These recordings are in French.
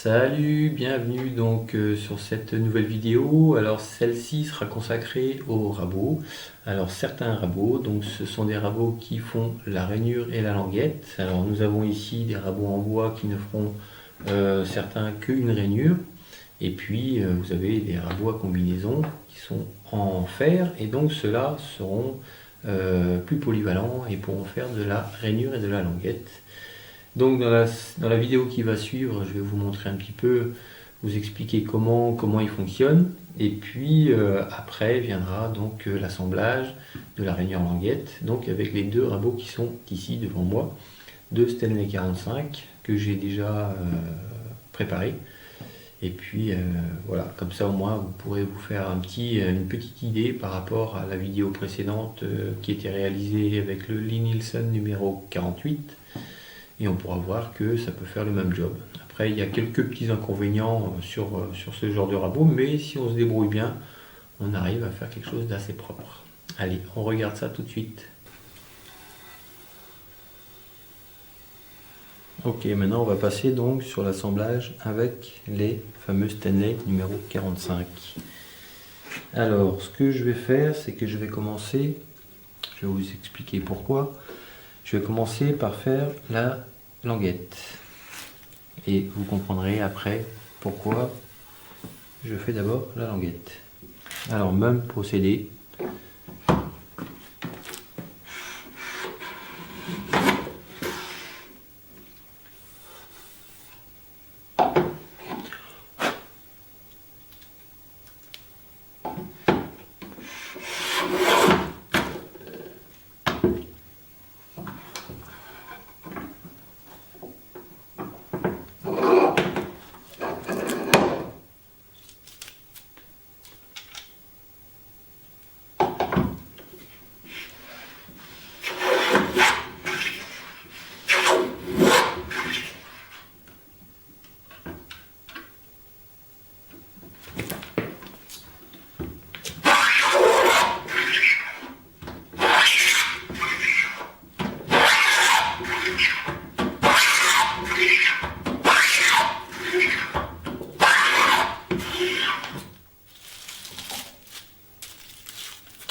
Salut, bienvenue donc sur cette nouvelle vidéo. Alors celle-ci sera consacrée aux rabots. Alors certains rabots, donc ce sont des rabots qui font la rainure et la languette. Alors nous avons ici des rabots en bois qui ne feront certains qu'une rainure. Et puis vous avez des rabots à combinaison qui sont en fer et donc ceux-là seront plus polyvalents et pourront faire de la rainure et de la languette. Donc dans la vidéo qui va suivre, je vais vous montrer un petit peu, vous expliquer comment il fonctionne. Et puis après viendra donc l'assemblage de la rainure languette, donc avec les deux rabots qui sont ici devant moi, de Stanley 45 que j'ai déjà préparé. Et puis voilà, comme ça au moins vous pourrez vous faire une petite idée par rapport à la vidéo précédente qui était réalisée avec le Lie-Nielsen numéro 48. Et on pourra voir que ça peut faire le même job. Après, il y a quelques petits inconvénients sur ce genre de rabot, mais si on se débrouille bien, on arrive à faire quelque chose d'assez propre. Allez, on regarde ça tout de suite. Ok, maintenant on va passer donc sur l'assemblage avec les fameux Stanley numéro 45. Alors, ce que je vais faire, c'est que je vais commencer, je vais vous expliquer pourquoi. Je vais commencer par faire la languette et vous comprendrez après pourquoi je fais d'abord la languette. Alors même procédé.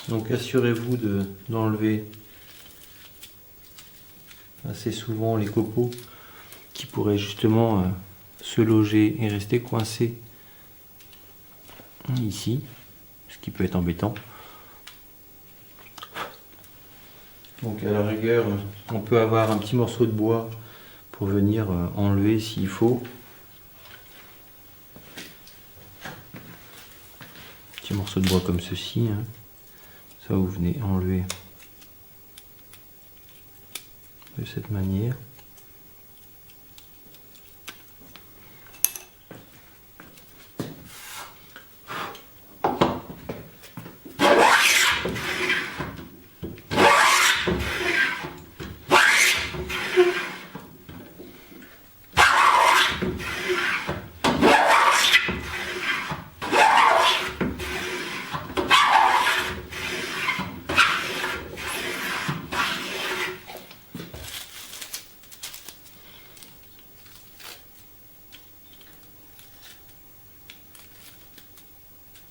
Donc assurez-vous d'enlever assez souvent les copeaux qui pourraient justement se loger et rester coincés ici, ce qui peut être embêtant. Donc à la rigueur, on peut avoir un petit morceau de bois pour venir enlever s'il faut. Petit morceau de bois comme ceci, hein. Ça vous venez enlever de cette manière.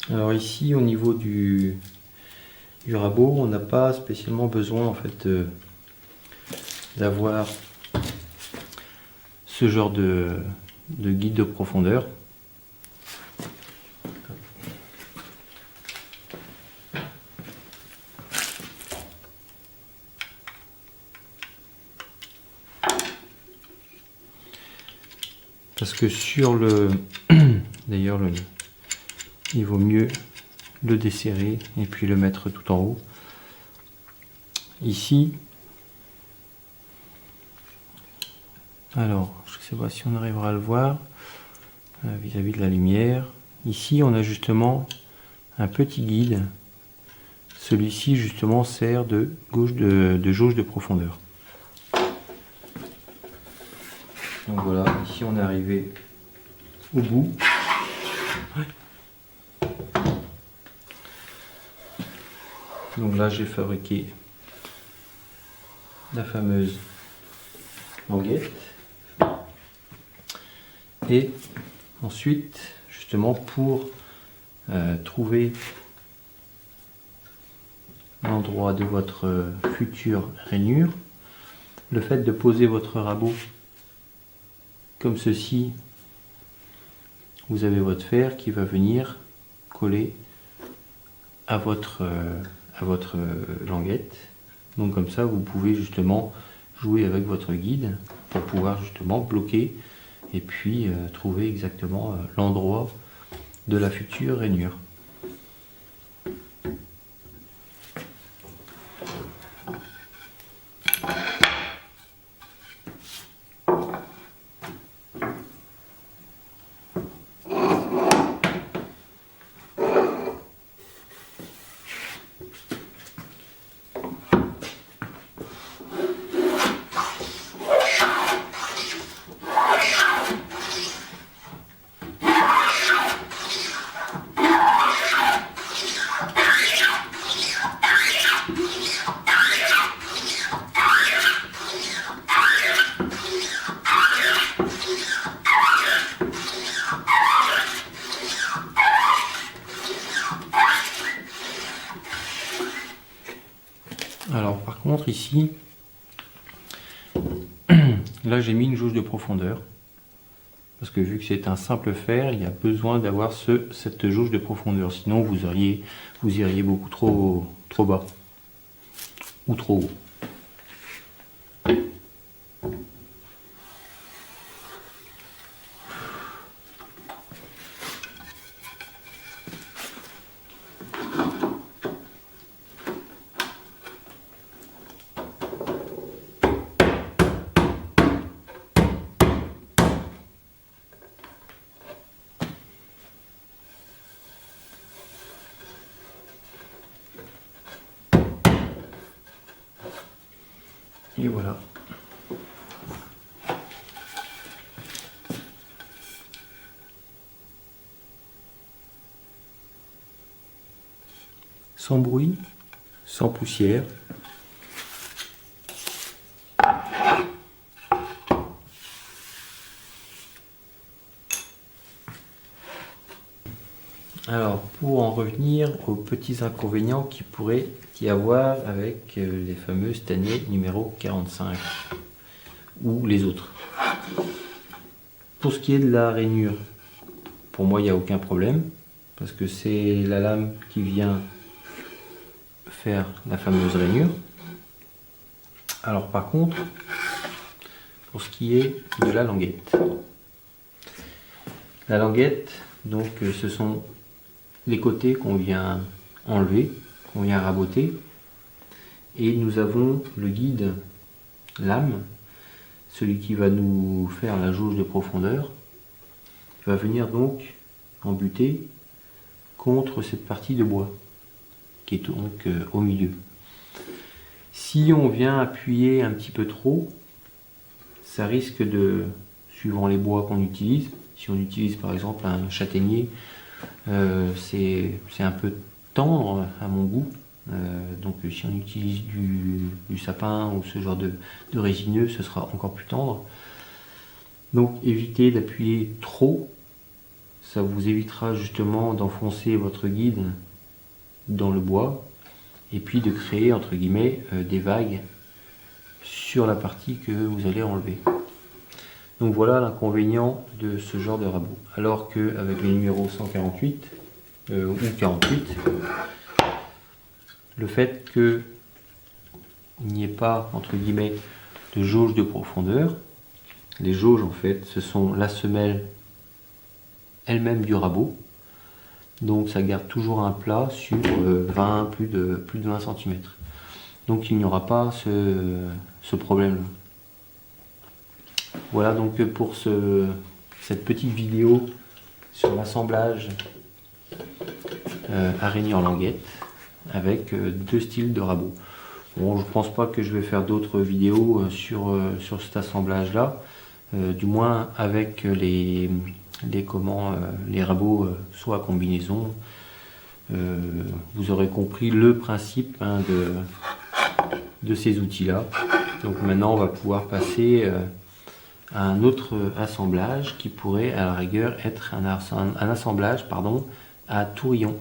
Alors ici au niveau du rabot, on n'a pas spécialement besoin en fait d'avoir ce genre de guide de profondeur. Parce que sur le d'ailleurs il vaut mieux le desserrer et puis le mettre tout en haut. Ici, alors je ne sais pas si on arrivera à le voir vis-à-vis de la lumière. Ici on a justement un petit guide. Celui-ci justement sert de jauge de profondeur. Donc voilà, ici on est arrivé au bout. Donc là j'ai fabriqué la fameuse languette et Ensuite, justement, pour trouver l'endroit de votre future rainure, le fait de poser votre rabot comme ceci, vous avez votre fer qui va venir coller à votre languette. Donc comme ça, vous pouvez justement jouer avec votre guide pour pouvoir justement bloquer et puis trouver exactement l'endroit de la future rainure. Alors par contre ici, là j'ai mis une jauge de profondeur, parce que vu que c'est un simple fer, il y a besoin d'avoir cette jauge de profondeur, sinon vous iriez beaucoup trop bas ou trop haut. Et voilà. Sans bruit, sans poussière. Alors, pour en revenir aux petits inconvénients qu'il pourrait y avoir avec les fameux Stanley numéro 45 ou les autres. Pour ce qui est de la rainure, pour moi il n'y a aucun problème parce que c'est la lame qui vient faire la fameuse rainure. Alors par contre, pour ce qui est de la languette, donc ce sont les côtés qu'on vient enlever, qu'on vient raboter, et nous avons le guide lame, celui qui va nous faire la jauge de profondeur, qui va venir donc embuter contre cette partie de bois qui est donc au milieu. Si on vient appuyer un petit peu trop, ça risque de, suivant les bois qu'on utilise, si on utilise par exemple un châtaignier, c'est un peu tendre à mon goût, donc si on utilise du sapin ou ce genre de résineux, ce sera encore plus tendre. Donc évitez d'appuyer trop, ça vous évitera justement d'enfoncer votre guide dans le bois et puis de créer entre guillemets des vagues sur la partie que vous allez enlever. Donc voilà l'inconvénient de ce genre de rabot. Alors qu'avec les numéros 148 ou 48, le fait qu'il n'y ait pas entre guillemets de jauge de profondeur, les jauges en fait ce sont la semelle elle-même du rabot, donc ça garde toujours un plat sur 20, plus de 20 cm. Donc il n'y aura pas ce problème là. Voilà donc pour cette petite vidéo sur l'assemblage araignée en languette avec deux styles de rabot. Bon, je pense pas que je vais faire d'autres vidéos sur cet assemblage là, du moins avec les rabots soit à combinaison. Vous aurez compris le principe de ces outils là. Donc maintenant on va pouvoir passer un autre assemblage qui pourrait à la rigueur être un assemblage à tourillon.